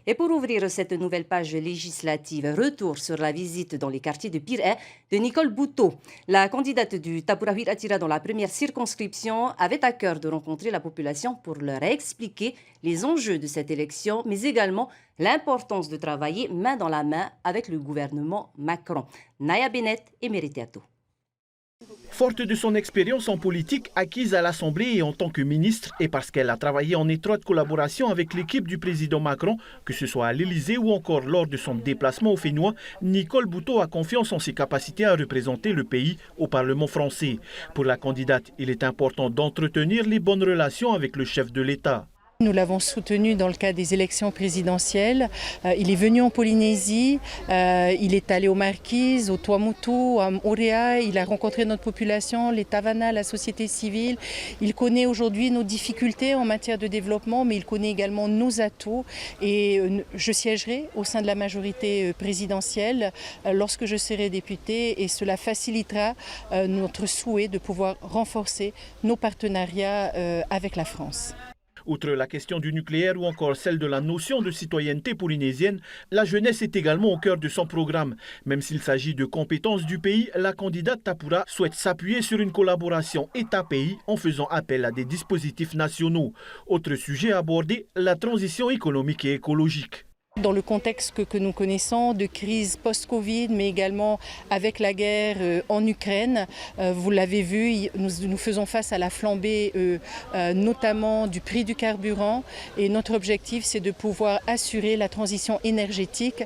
Et pour ouvrir cette nouvelle page législative, retour sur la visite dans les quartiers de Piré de Nicole Bouteau. La candidate du Tapurahuit Attira dans la première circonscription avait à cœur de rencontrer la population pour leur expliquer les enjeux de cette élection, mais également l'importance de travailler main dans la main avec le gouvernement Macron. Naya Bennett et Meriteato. Forte de son expérience en politique acquise à l'Assemblée et en tant que ministre, et parce qu'elle a travaillé en étroite collaboration avec l'équipe du président Macron, que ce soit à l'Élysée ou encore lors de son déplacement au Fénois, Nicole Bouteau a confiance en ses capacités à représenter le pays au Parlement français. Pour la candidate, il est important d'entretenir les bonnes relations avec le chef de l'État. Nous l'avons soutenu dans le cadre des élections présidentielles. Il est venu en Polynésie, il est allé aux Marquises, au Tuamotu, à Moorea, il a rencontré notre population, les Tavana, la société civile. Il connaît aujourd'hui nos difficultés en matière de développement, mais il connaît également nos atouts. Et je siégerai au sein de la majorité présidentielle lorsque je serai députée, et cela facilitera notre souhait de pouvoir renforcer nos partenariats avec la France. Outre la question du nucléaire ou encore celle de la notion de citoyenneté polynésienne, la jeunesse est également au cœur de son programme. Même s'il s'agit de compétences du pays, la candidate Tapura souhaite s'appuyer sur une collaboration État-pays en faisant appel à des dispositifs nationaux. Autre sujet abordé, la transition économique et écologique. Dans le contexte que nous connaissons, de crise post-Covid, mais également avec la guerre en Ukraine, vous l'avez vu, nous faisons face à la flambée notamment du prix du carburant, et notre objectif, c'est de pouvoir assurer la transition énergétique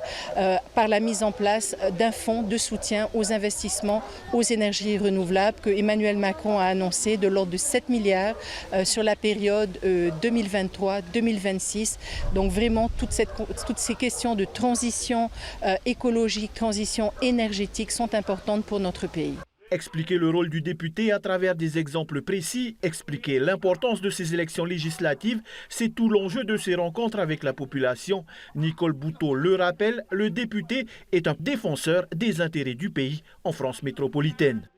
par la mise en place d'un fonds de soutien aux investissements aux énergies renouvelables que Emmanuel Macron a annoncé de l'ordre de 7 milliards sur la période 2023-2026. Donc vraiment toutes ces questions de transition écologique, transition énergétique sont importantes pour notre pays. Expliquer le rôle du député à travers des exemples précis, expliquer l'importance de ces élections législatives, c'est tout l'enjeu de ces rencontres avec la population. Nicole Bouteau le rappelle, le député est un défenseur des intérêts du pays en France métropolitaine.